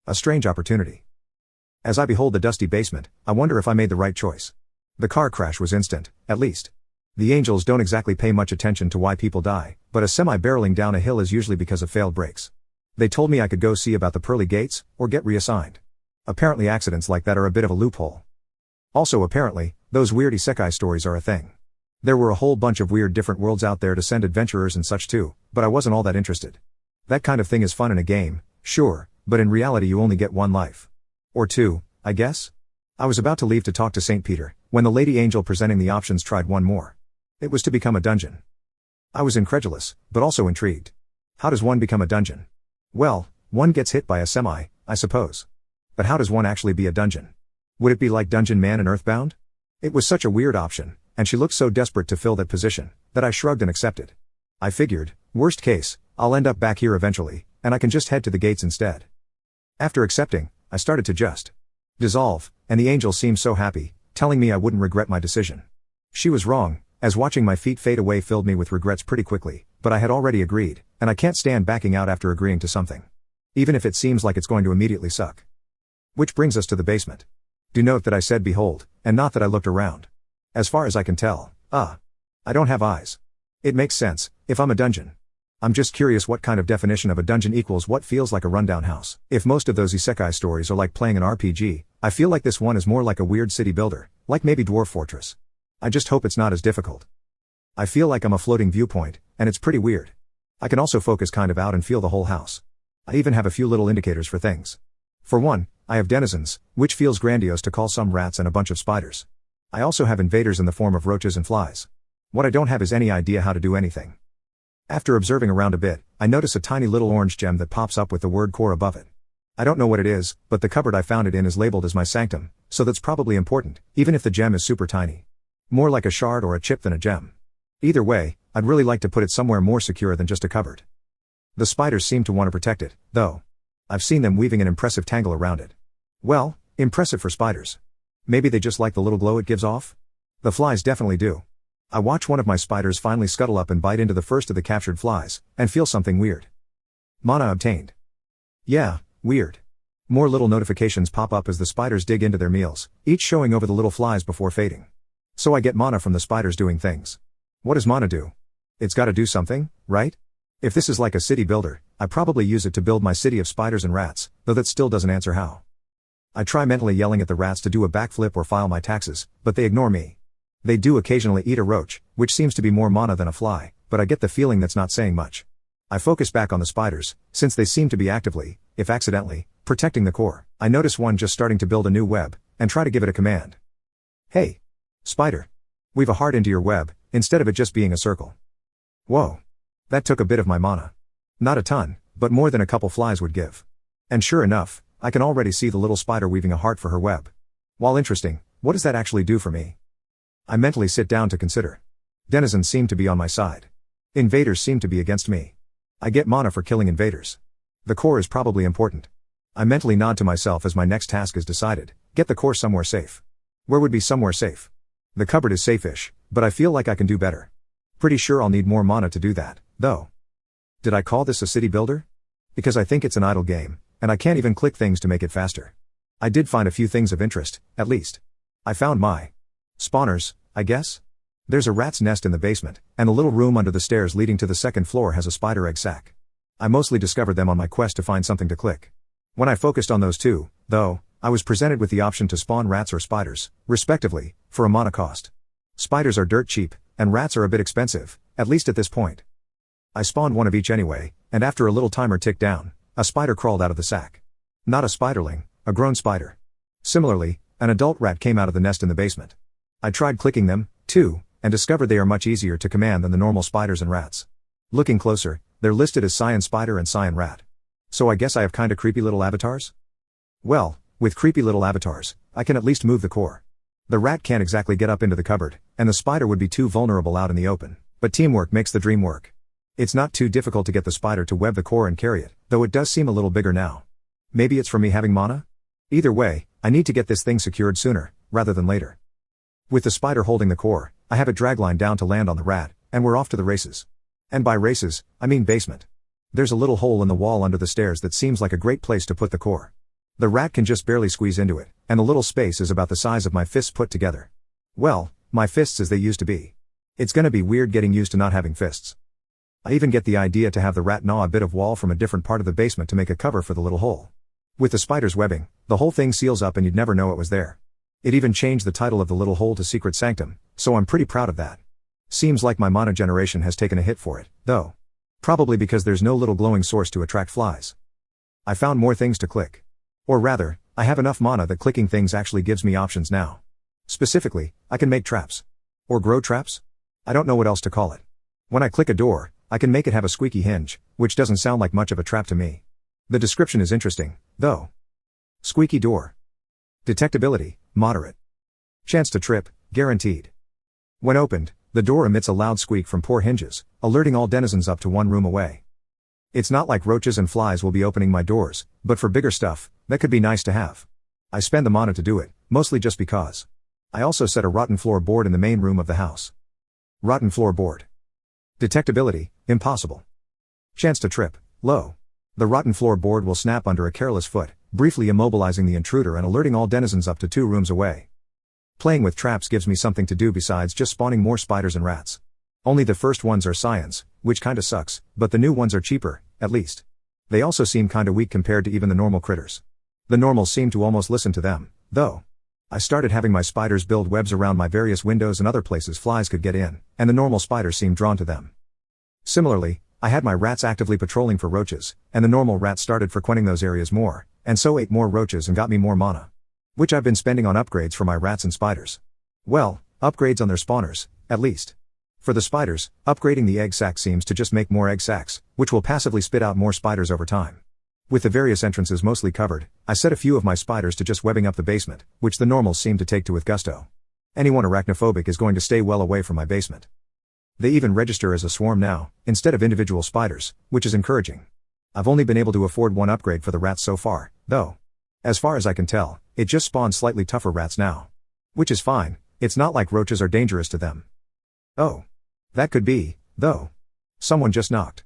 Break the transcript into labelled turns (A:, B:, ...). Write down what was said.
A: A strange opportunity. As I behold the dusty basement, I wonder if I made the right choice. The car crash was instant, at least. The angels don't exactly pay much attention to why people die, but a semi barreling down a hill is usually because of failed brakes. They told me I could go see about the pearly gates, or get reassigned. Apparently accidents like that are a bit of a loophole. Also apparently, those weird isekai stories are a thing. There were a whole bunch of weird different worlds out there to send adventurers and such too, but I wasn't all that interested. That kind of thing is fun in a game, sure, but in reality you only get one life. Or two, I guess? I was about to leave to talk to St. Peter, when the lady angel presenting the options tried one more. It was to become a dungeon. I was incredulous, but also intrigued. How does one become a dungeon? Well, one gets hit by a semi, I suppose. But how does one actually be a dungeon? Would it be like Dungeon Man in Earthbound? It was such a weird option, and she looked so desperate to fill that position, that I shrugged and accepted. I figured, worst case, I'll end up back here eventually, and I can just head to the gates instead. After accepting, I started to just dissolve, and the angel seemed so happy, telling me I wouldn't regret my decision. She was wrong, as watching my feet fade away filled me with regrets pretty quickly, but I had already agreed, and I can't stand backing out after agreeing to something. Even if it seems like it's going to immediately suck. Which brings us to the basement. Do note that I said behold, and not that I looked around. As far as I can tell, I don't have eyes. It makes sense, if I'm a dungeon. I'm just curious what kind of definition of a dungeon equals what feels like a rundown house. If most of those isekai stories are like playing an RPG, I feel like this one is more like a weird city builder, like maybe Dwarf Fortress. I just hope it's not as difficult. I feel like I'm a floating viewpoint, and it's pretty weird. I can also focus kind of out and feel the whole house. I even have a few little indicators for things. For one, I have denizens, which feels grandiose to call some rats and a bunch of spiders. I also have invaders in the form of roaches and flies. What I don't have is any idea how to do anything. After observing around a bit, I notice a tiny little orange gem that pops up with the word core above it. I don't know what it is, but the cupboard I found it in is labeled as my sanctum, so that's probably important, even if the gem is super tiny. More like a shard or a chip than a gem. Either way, I'd really like to put it somewhere more secure than just a cupboard. The spiders seem to want to protect it, though. I've seen them weaving an impressive tangle around it. Well, impressive for spiders. Maybe they just like the little glow it gives off? The flies definitely do. I watch one of my spiders finally scuttle up and bite into the first of the captured flies, and feel something weird. Mana obtained. Yeah, weird. More little notifications pop up as the spiders dig into their meals, each showing over the little flies before fading. So I get mana from the spiders doing things. What does mana do? It's gotta do something, right? If this is like a city builder, I probably use it to build my city of spiders and rats, though that still doesn't answer how. I try mentally yelling at the rats to do a backflip or file my taxes, but they ignore me. They do occasionally eat a roach, which seems to be more mana than a fly, but I get the feeling that's not saying much. I focus back on the spiders, since they seem to be actively, if accidentally, protecting the core. I notice one just starting to build a new web, and try to give it a command. Hey! Spider! Weave a heart into your web, instead of it just being a circle. Whoa! That took a bit of my mana. Not a ton, but more than a couple flies would give. And sure enough, I can already see the little spider weaving a heart for her web. While interesting, what does that actually do for me? I mentally sit down to consider. Denizens seem to be on my side. Invaders seem to be against me. I get mana for killing invaders. The core is probably important. I mentally nod to myself as my next task is decided, get the core somewhere safe. Where would be somewhere safe? The cupboard is safe-ish, but I feel like I can do better. Pretty sure I'll need more mana to do that, though. Did I call this a city builder? Because I think it's an idle game, and I can't even click things to make it faster. I did find a few things of interest, at least. I found my spawners, I guess? There's a rat's nest in the basement, and the little room under the stairs leading to the second floor has a spider egg sac. I mostly discovered them on my quest to find something to click. When I focused on those two, though, I was presented with the option to spawn rats or spiders, respectively, for a mana cost. Spiders are dirt cheap, and rats are a bit expensive, at least at this point. I spawned one of each anyway, and after a little timer ticked down, a spider crawled out of the sack. Not a spiderling, a grown spider. Similarly, an adult rat came out of the nest in the basement. I tried clicking them, too, and discovered they are much easier to command than the normal spiders and rats. Looking closer, they're listed as cyan spider and cyan rat. So I guess I have kinda creepy little avatars? Well, with creepy little avatars, I can at least move the core. The rat can't exactly get up into the cupboard, and the spider would be too vulnerable out in the open, but teamwork makes the dream work. It's not too difficult to get the spider to web the core and carry it, though it does seem a little bigger now. Maybe it's from me having mana? Either way, I need to get this thing secured sooner, rather than later. With the spider holding the core, I have a dragline down to land on the rat, and we're off to the races. And by races, I mean basement. There's a little hole in the wall under the stairs that seems like a great place to put the core. The rat can just barely squeeze into it, and the little space is about the size of my fists put together. Well, my fists as they used to be. It's gonna be weird getting used to not having fists. I even get the idea to have the rat gnaw a bit of wall from a different part of the basement to make a cover for the little hole. With the spider's webbing, the whole thing seals up and you'd never know it was there. It even changed the title of the little hole to Secret Sanctum, so I'm pretty proud of that. Seems like my mana generation has taken a hit for it, though. Probably because there's no little glowing source to attract flies. I found more things to click. Or rather, I have enough mana that clicking things actually gives me options now. Specifically, I can make traps. Or grow traps? I don't know what else to call it. When I click a door, I can make it have a squeaky hinge, which doesn't sound like much of a trap to me. The description is interesting, though. Squeaky door. Detectability, moderate. Chance to trip, guaranteed. When opened, the door emits a loud squeak from poor hinges, alerting all denizens up to one room away. It's not like roaches and flies will be opening my doors, but for bigger stuff, that could be nice to have. I spend the mana to do it, mostly just because. I also set a rotten floor board in the main room of the house. Rotten floor board. Detectability, impossible. Chance to trip, low. The rotten floor board will snap under a careless foot, briefly immobilizing the intruder and alerting all denizens up to 2 rooms away. Playing with traps gives me something to do besides just spawning more spiders and rats. Only the first ones are science, which kinda sucks, but the new ones are cheaper, at least. They also seem kinda weak compared to even the normal critters. The normals seem to almost listen to them, though. I started having my spiders build webs around my various windows and other places flies could get in, and the normal spiders seemed drawn to them. Similarly, I had my rats actively patrolling for roaches, and the normal rats started frequenting those areas more, and so ate more roaches and got me more mana. Which I've been spending on upgrades for my rats and spiders. Well, upgrades on their spawners, at least. For the spiders, upgrading the egg sac seems to just make more egg sacs, which will passively spit out more spiders over time. With the various entrances mostly covered, I set a few of my spiders to just webbing up the basement, which the normals seem to take to with gusto. Anyone arachnophobic is going to stay well away from my basement. They even register as a swarm now, instead of individual spiders, which is encouraging. I've only been able to afford one upgrade for the rats so far, though. As far as I can tell, it just spawns slightly tougher rats now. Which is fine, it's not like roaches are dangerous to them. Oh. That could be, though. Someone just knocked.